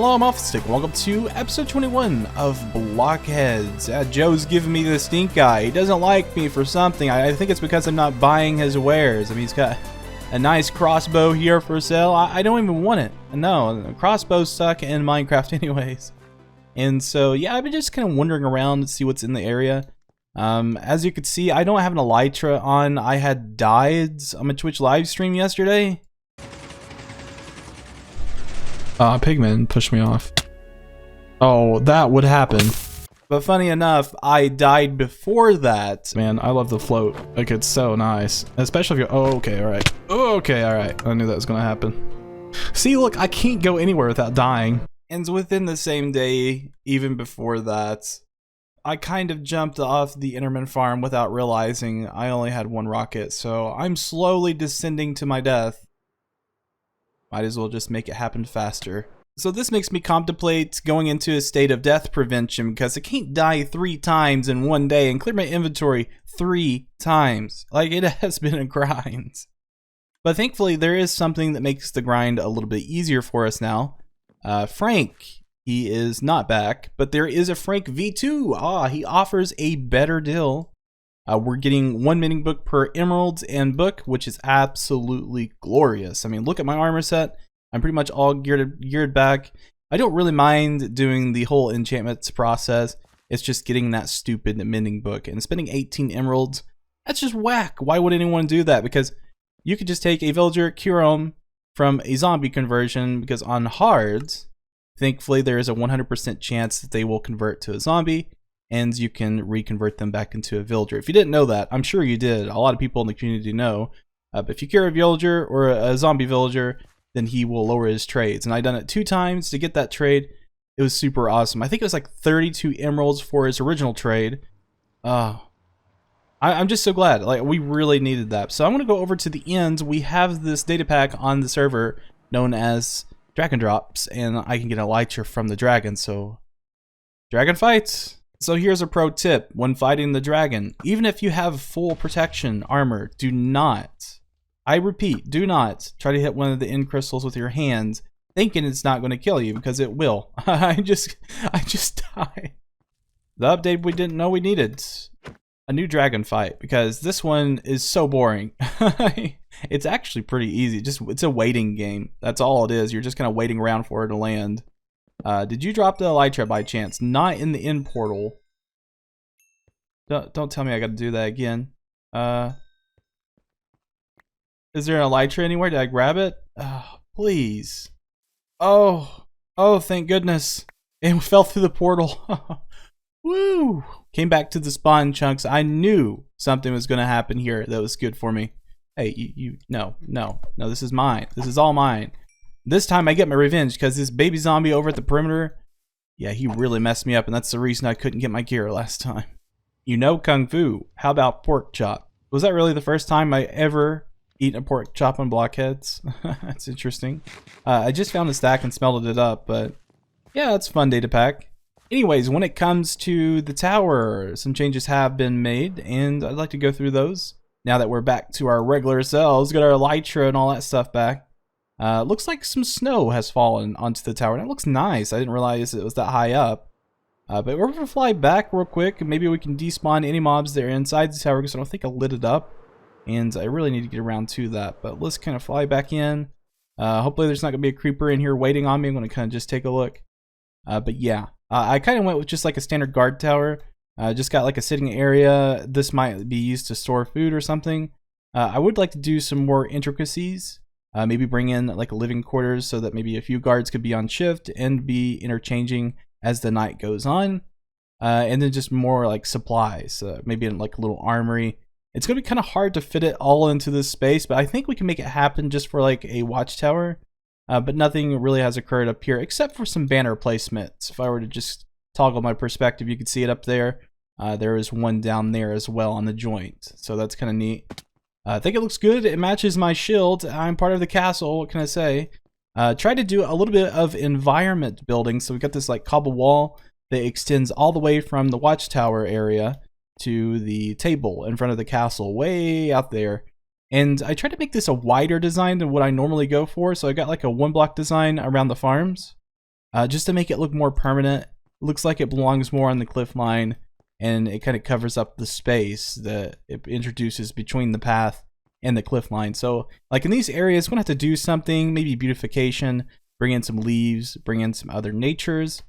Hello, I'm Alphastick. Welcome to episode 21 of BlockHeads. Joe's giving me the stink eye. He doesn't like me for something. I think it's because I'm not buying his wares. I mean, he's got a nice crossbow here for sale. I don't even want it. No, crossbows suck in Minecraft anyways. And so, yeah, I've been just kind of wandering around to see what's in the area. As you can see, I don't have an elytra on. I had died on my Twitch live stream yesterday. Pigman pushed me off. Oh, that would happen. But funny enough, I died before that. Man, I love the float. Like, it's so nice. Especially if you're... Oh, okay, alright. Oh, okay, alright. I knew that was gonna happen. See, look, I can't go anywhere without dying. And within the same day, even before that, I kind of jumped off the Enderman farm without realizing I only had one rocket. So I'm slowly descending to my death. Might as well just make it happen faster. So this makes me contemplate going into a state of death prevention because I can't die 3 times in one day and clear my inventory 3 times. Like, it has been a grind. But thankfully there is something that makes the grind a little bit easier for us now. Frank, he is not back, but there is a Frank V2. He offers a better deal. We're getting 1 mending book per emeralds and book, which is absolutely glorious. I mean, look at my armor set. I'm pretty much all geared back. I don't really mind doing the whole enchantments process. It's just getting that stupid mending book and spending 18 emeralds. That's just whack. Why would anyone do that? Because you could just take a villager, cure them from a zombie conversion, because on hards, thankfully there is a 100% chance that they will convert to a zombie. And you can reconvert them back into a villager. If you didn't know that, I'm sure you did. A lot of people in the community know. But if you cure a villager or a zombie villager, then he will lower his trades. And I done it 2 times to get that trade. It was super awesome. I think it was like 32 emeralds for his original trade. I'm just so glad. Like, we really needed that. So I'm going to go over to the end. We have this data pack on the server known as Dragon Drops. And I can get an elytra from the dragon. So, dragon fights. So here's a pro tip when fighting the dragon. Even if you have full protection armor, do not, I repeat, do not try to hit one of the end crystals with your hands thinking it's not going to kill you, because it will. I just died. The update we didn't know we needed. A new dragon fight, because this one is so boring. It's actually pretty easy. It's a waiting game. That's all it is. You're just kind of waiting around for it to land. Did you drop the elytra by chance? Not in the end portal. Don't tell me I gotta do that again. Is there an elytra anywhere? Did I grab it? Please. Oh, thank goodness. It fell through the portal. Woo! Came back to the spawn chunks. I knew something was gonna happen here that was good for me. Hey, no, this is mine. This is all mine. This time I get my revenge, because this baby zombie over at the perimeter, yeah, he really messed me up, and that's the reason I couldn't get my gear last time. You know Kung Fu. How about pork chop? Was that really the first time I ever eaten a pork chop on BlockHeads? That's interesting. I just found the stack and smelled it up, but yeah, it's a fun data pack. Anyways, when it comes to the tower, some changes have been made, and I'd like to go through those. Now that we're back to our regular selves, got our elytra and all that stuff back. Looks like some snow has fallen onto the tower, and it looks nice. I didn't realize it was that high up. But we're going to fly back real quick, and maybe we can despawn any mobs that are inside the tower, because I don't think I lit it up. And I really need to get around to that. But let's kind of fly back in. Hopefully there's not going to be a creeper in here waiting on me. I'm going to kind of just take a look. But yeah, I kind of went with just like a standard guard tower. Just got like a sitting area. This might be used to store food or something. I would like to do some more intricacies. Maybe bring in like a living quarters so that maybe a few guards could be on shift and be interchanging as the night goes on. And then just more like supplies, maybe in like a little armory. It's going to be kind of hard to fit it all into this space, but I think we can make it happen just for like a watchtower. But nothing really has occurred up here except for some banner placements. If I were to just toggle my perspective, you could see it up there. There is one down there as well on the joint. So that's kind of neat. I think it looks good. It matches my shield. I'm part of the castle. What can I say? Try to do a little bit of environment building. So we got this like cobble wall that extends all the way from the watchtower area to the table in front of the castle, way out there. And I tried to make this a wider design than what I normally go for. So I got like a 1 block design around the farms. just to make it look more permanent. It looks like it belongs more on the cliff line, and it kind of covers up the space that it introduces between the path and the cliff line. So like in these areas, we're gonna have to do something, maybe beautification, bring in some leaves, bring in some other natures.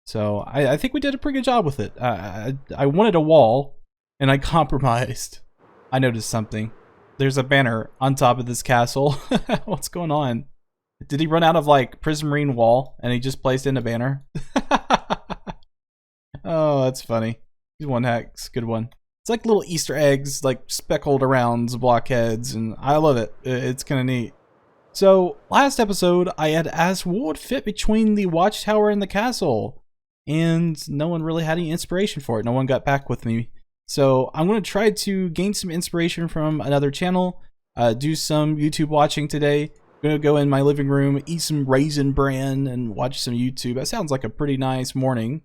So I think we did a pretty good job with it. I wanted a wall, and I compromised. I noticed something. There's a banner on top of this castle. What's going on? Did he run out of like prismarine wall and he just placed in a banner? Oh, that's funny. He's one hex, good one. It's like little Easter eggs, like speckled around BlockHeads, and I love it. It's kind of neat. So last episode, I had asked what would fit between the watchtower and the castle, and no one really had any inspiration for it. No one got back with me. So I'm going to try to gain some inspiration from another channel, do some YouTube watching today. I'm going to go in my living room, eat some Raisin Bran, and watch some YouTube. That sounds like a pretty nice morning.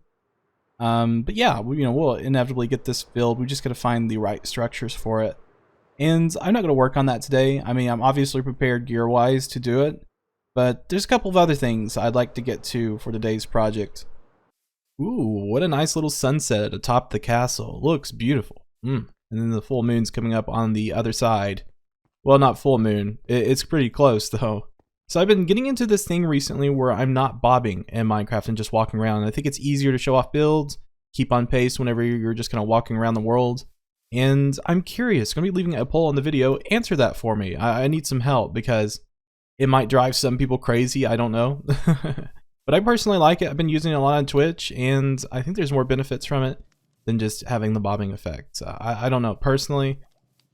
But yeah, we'll inevitably get this filled. We just got to find the right structures for it. And I'm not going to work on that today. I mean, I'm obviously prepared gear-wise to do it, but there's a couple of other things I'd like to get to for today's project. Ooh, what a nice little sunset atop the castle. Looks beautiful. And then the full moon's coming up on the other side. Well, not full moon. It's pretty close, though. So I've been getting into this thing recently where I'm not bobbing in Minecraft and just walking around. I think it's easier to show off builds, keep on pace whenever you're just kind of walking around the world. And I'm curious, going to be leaving a poll in the video. Answer that for me. I need some help because it might drive some people crazy. I don't know. But I personally like it. I've been using it a lot on Twitch, and I think there's more benefits from it than just having the bobbing effect. I don't know. Personally,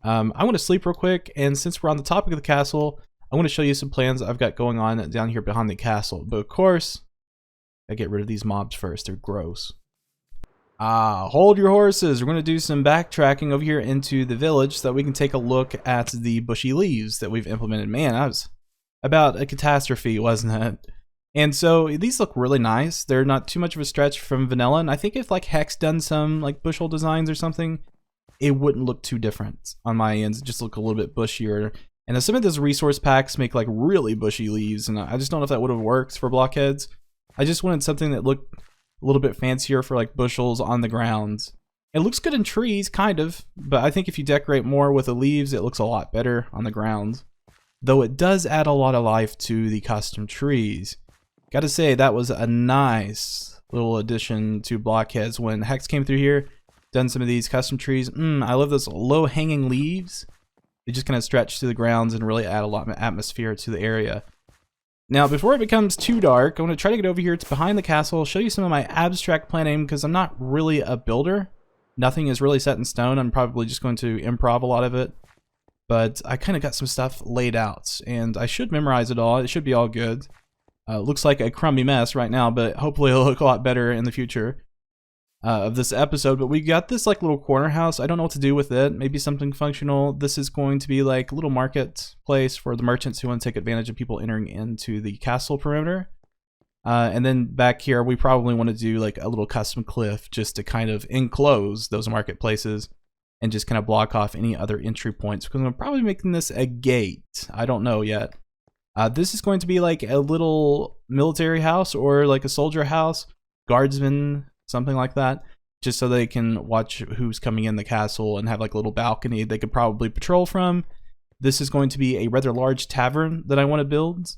I want to sleep real quick, and since we're on the topic of the castle, I want to show you some plans I've got going on down here behind the castle. But of course, I get rid of these mobs first. They're gross. Hold your horses. We're going to do some backtracking over here into the village so that we can take a look at the bushy leaves that we've implemented. Man, that was about a catastrophe, wasn't it? And so these look really nice. They're not too much of a stretch from vanilla. And I think if like Hex done some like bushel designs or something, it wouldn't look too different on my ends. It just look a little bit bushier. And some of those resource packs make like really bushy leaves, and I just don't know if that would have worked for BlockHeads. I just wanted something that looked a little bit fancier for like bushels on the ground. It looks good in trees, kind of, but I think if you decorate more with the leaves, it looks a lot better on the ground. Though it does add a lot of life to the custom trees. Gotta say, that was a nice little addition to BlockHeads when Hex came through here, done some of these custom trees. I love those low-hanging leaves. They just kind of stretch to the grounds and really add a lot of atmosphere to the area. Now, before it becomes too dark, I want to try to get over here to behind the castle, show you some of my abstract planning, because I'm not really a builder. Nothing is really set in stone. I'm probably just going to improv a lot of it. But I kind of got some stuff laid out, and I should memorize it all. It should be all good. Looks like a crummy mess right now, but hopefully it'll look a lot better in the future of this episode. But we got this like little corner house. I don't know what to do with it. Maybe something functional. This is going to be like a little market place for the merchants who want to take advantage of people entering into the castle perimeter. And then back here, we probably want to do like a little custom cliff just to kind of enclose those marketplaces and just kind of block off any other entry points, because I'm probably making this a gate. I don't know yet. This is going to be like a little military house or like a soldier house, guardsman, something like that, just so they can watch who's coming in the castle and have like a little balcony they could probably patrol from. This is going to be a rather large tavern that I want to build,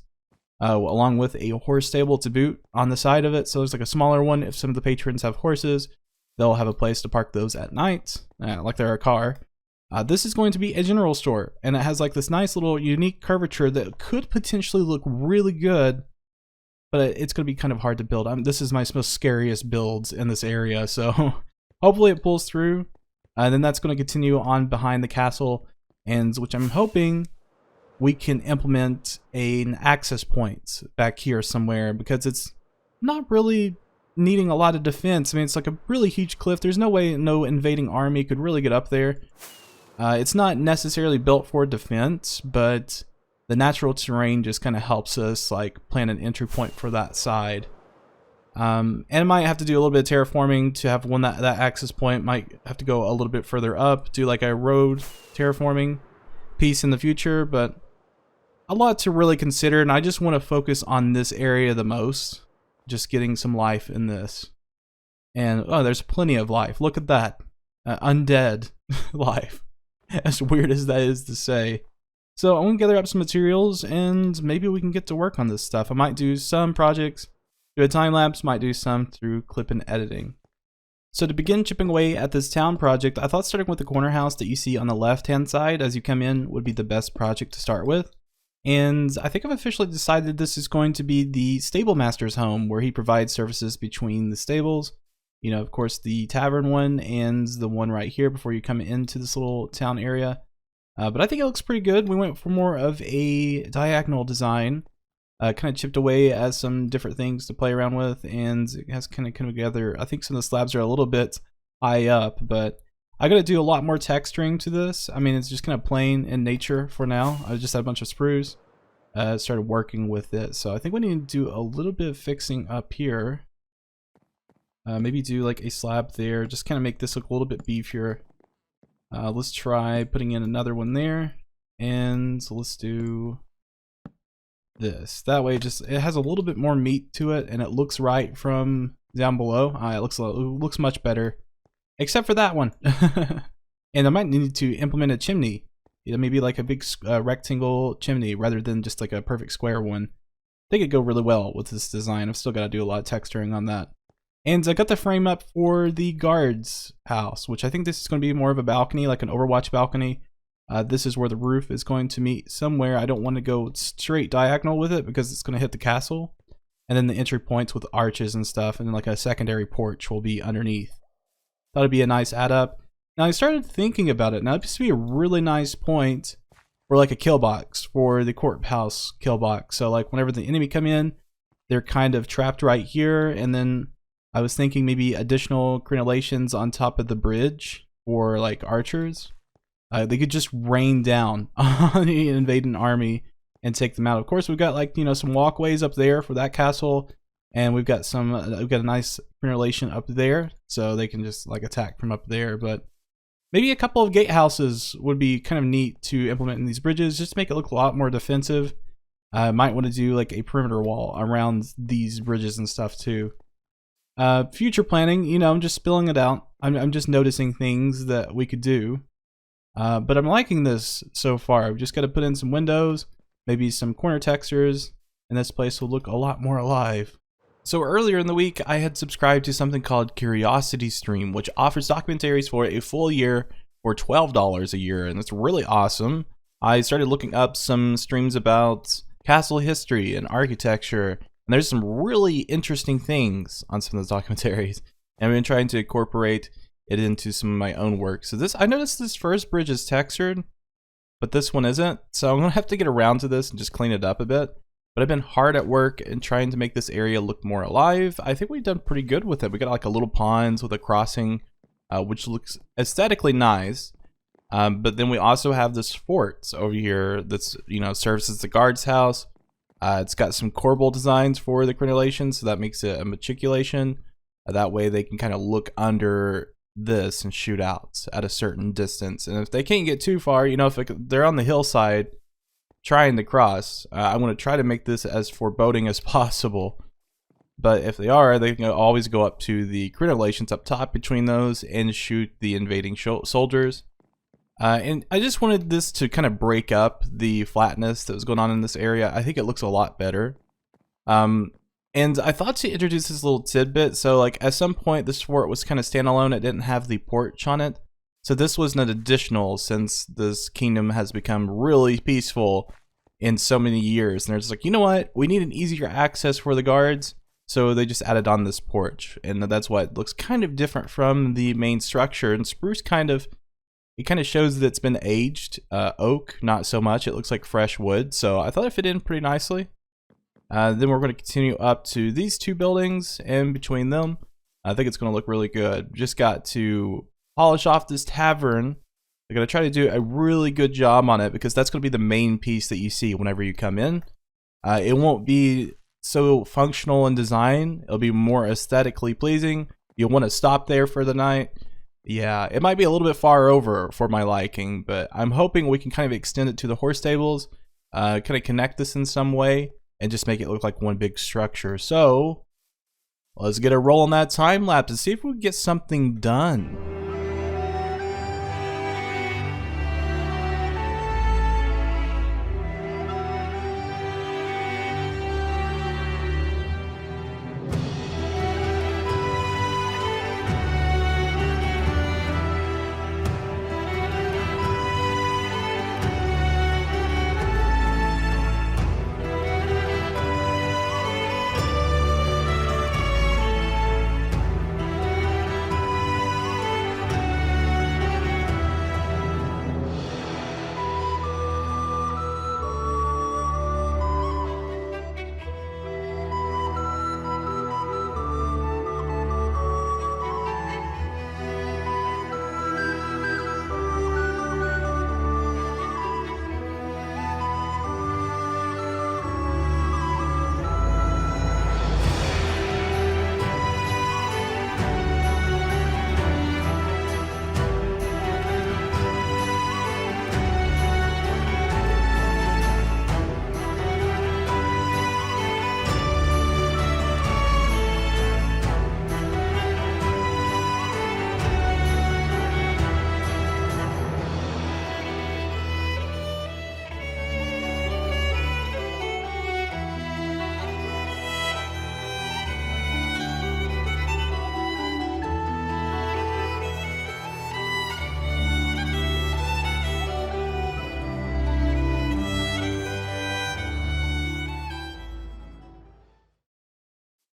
along with a horse stable to boot on the side of it. So there's like a smaller one. If some of the patrons have horses, they'll have a place to park those at night, like they're a car. This is going to be a general store, and it has like this nice little unique curvature that could potentially look really good, but it's going to be kind of hard to build. This is my most scariest builds in this area, so hopefully it pulls through. Then that's going to continue on behind the castle, and which I'm hoping we can implement an access point back here somewhere, because it's not really needing a lot of defense. I mean, it's like a really huge cliff. There's no way no invading army could really get up there. It's not necessarily built for defense, but the natural terrain just kind of helps us like plan an entry point for that side. And I might have to do a little bit of terraforming to have one that access point. Might have to go a little bit further up, do like a road terraforming piece in the future, but a lot to really consider, and I just want to focus on this area the most, just getting some life in this. And oh, there's plenty of life. Look at that. Undead life. As weird as that is to say. So I'm going to gather up some materials and maybe we can get to work on this stuff. I might do some projects through a time lapse, might do some through clip and editing. So to begin chipping away at this town project, I thought starting with the corner house that you see on the left hand side as you come in would be the best project to start with. And I think I've officially decided this is going to be the stable master's home, where he provides services between the stables. You know, of course, the tavern one and the one right here before you come into this little town area. But I think it looks pretty good. We went for more of a diagonal design, kind of chipped away as some different things to play around with, and it has kind of come together. I think some of the slabs are a little bit high up, but I got to do a lot more texturing to this. I mean, it's just kind of plain in nature for now. I just had a bunch of sprues, started working with it. So I think we need to do a little bit of fixing up here. Maybe do like a slab there, just kind of make this look a little bit beefier. Let's try putting in another one there, and let's do this. That way, just it has a little bit more meat to it, and it looks right from down below. It looks much better, except for that one. And I might need to implement a chimney, maybe like a big rectangle chimney rather than just like a perfect square one. I think it'd go really well with this design. I've still got to do a lot of texturing on that. And I got the frame up for the guard's house, which I think this is going to be more of a balcony, like an Overwatch balcony. This is where the roof is going to meet somewhere. I don't want to go straight diagonal with it because it's going to hit the castle. And then the entry points with arches and stuff, and then like a secondary porch will be underneath. Thought it'd be a nice add up. Now I started thinking about it. Now it used to be a really nice point for like a kill box for the courthouse kill box. So like whenever the enemy come in, they're kind of trapped right here, and then I was thinking maybe additional crenellations on top of the bridge for like archers. They could just rain down on the invading army and take them out. Of course, we've got like, you know, some walkways up there for that castle, and we've got a nice crenellation up there, so they can just like attack from up there. But maybe a couple of gatehouses would be kind of neat to implement in these bridges, just to make it look a lot more defensive. Might want to do like a perimeter wall around these bridges and stuff too. Future planning, you know, I'm just spilling it out. I'm just noticing things that we could do. But I'm liking this so far. I've just got to put in some windows, maybe some corner textures, and this place will look a lot more alive. So earlier in the week, I had subscribed to something called Curiosity Stream, which offers documentaries for a full year for $12 a year, and it's really awesome. I started looking up some streams about castle history and architecture, and there's some really interesting things on some of those documentaries. And I've been trying to incorporate it into some of my own work. So I noticed this first bridge is textured, but this one isn't. So I'm gonna have to get around to this and just clean it up a bit. But I've been hard at work and trying to make this area look more alive. I think we've done pretty good with it. We got like a little ponds with a crossing, which looks aesthetically nice. But then we also have this fort over here that's, you know, serves as the guard's house. It's got some corbel designs for the crenellation, so that makes it a matriculation. That way they can kind of look under this and shoot out at a certain distance. And if they can't get too far, you know, if they're on the hillside trying to cross, I want to try to make this as foreboding as possible. But if they are, they can always go up to the crenellations up top between those and shoot the invading soldiers. And I just wanted this to kind of break up the flatness that was going on in this area. I think it looks a lot better. And I thought to introduce this little tidbit. So like at some point this fort was kind of standalone. It didn't have the porch on it. So this was an additional, since this kingdom has become really peaceful in so many years. And they're just like, you know what? We need an easier access for the guards. So they just added on this porch. And that's why it looks kind of different from the main structure. And spruce it kind of shows that it's been aged. Oak, not so much. It looks like fresh wood. So I thought it fit in pretty nicely. Then we're going to continue up to these two buildings, and between them, I think it's going to look really good. Just got to polish off this tavern. I'm going to try to do a really good job on it, because that's going to be the main piece that you see whenever you come in. It won't be so functional in design. It'll be more aesthetically pleasing. You'll want to stop there for the night. Yeah, it might be a little bit far over for my liking, but I'm hoping we can kind of extend it to the horse stables, kind of connect this in some way, and just make it look like one big structure. So let's get a roll on that time lapse and see if we can get something done.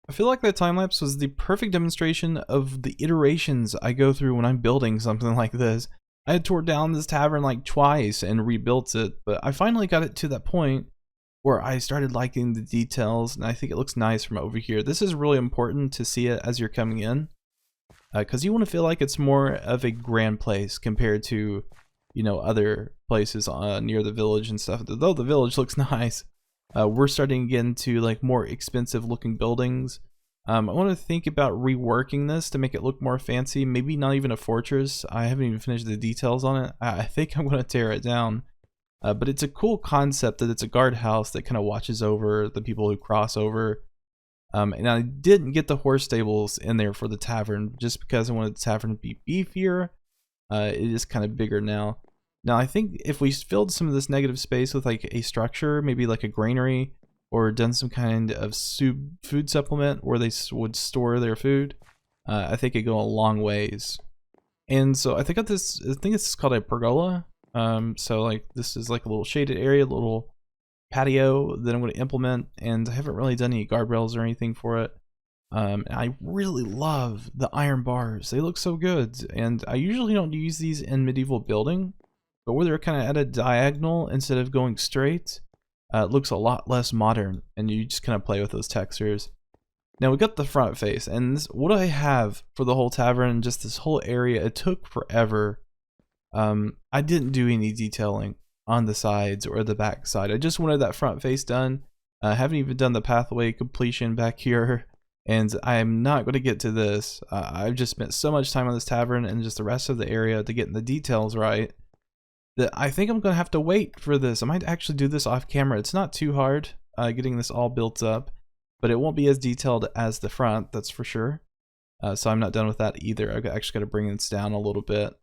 I feel like that time lapse was the perfect demonstration of the iterations I go through when I'm building something like this. I had tore down this tavern like twice and rebuilt it, but I finally got it to that point where I started liking the details, and I think it looks nice from over here. This is really important to see it as you're coming in, because you want to feel like it's more of a grand place compared to, you know, other places near the village and stuff. Though the village looks nice, we're starting to get into like more expensive looking buildings. I want to think about reworking this to make it look more fancy. Maybe not even a fortress. I haven't even finished the details on it. I think I'm going to tear it down. But it's a cool concept that it's a guardhouse that kind of watches over the people who cross over. And I didn't get the horse stables in there for the tavern just because I wanted the tavern to be beefier. It is kind of bigger now. Now I think if we filled some of this negative space with like a structure, maybe like a granary, or done some kind of food supplement where they would store their food, I think it'd go a long ways. And so I think this is called a pergola. So like this is like a little shaded area, a little patio that I'm going to implement, and I haven't really done any guardrails or anything for it. And I really love the iron bars. They look so good, and I usually don't use these in medieval building, but where they're kind of at a diagonal instead of going straight, it looks a lot less modern, and you just kind of play with those textures. Now we got the front face, and what I have for the whole tavern, just this whole area, it took forever. I didn't do any detailing on the sides or the back side. I just wanted that front face done. I haven't even done the pathway completion back here, and I am not going to get to this. I've just spent so much time on this tavern and just the rest of the area to get the details right that I think I'm going to have to wait for this. I might actually do this off camera. It's not too hard getting this all built up, but it won't be as detailed as the front, that's for sure. So I'm not done with that either. I've actually got to bring this down a little bit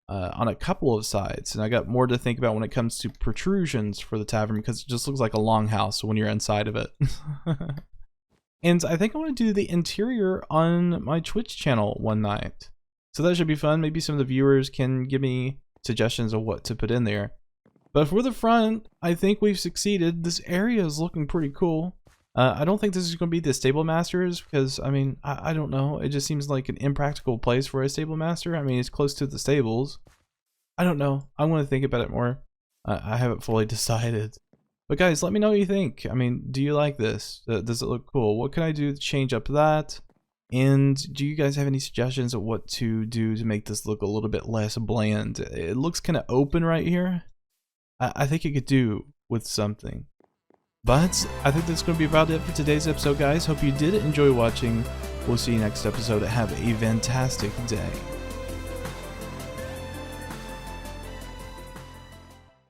on a couple of sides, and I got more to think about when it comes to protrusions for the tavern, because it just looks like a longhouse when you're inside of it. And I think I want to do the interior on my Twitch channel one night, so that should be fun. Maybe some of the viewers can give me suggestions of what to put in there. But for the front, I think we've succeeded. This area is looking pretty cool. I don't think this is going to be the stable masters, because I mean, I don't know, it just seems like an impractical place for a stable master. I mean, it's close to the stables. I don't know, I want to think about it more. I haven't fully decided. But guys, let me know what you think. I mean, do you like this? Does it look cool? What can I do to change up that? And do you guys have any suggestions of what to do to make this look a little bit less bland? It looks kind of open right here. I think it could do with something. But I think that's going to be about it for today's episode, guys. Hope you did enjoy watching. We'll see you next episode. Have a fantastic day.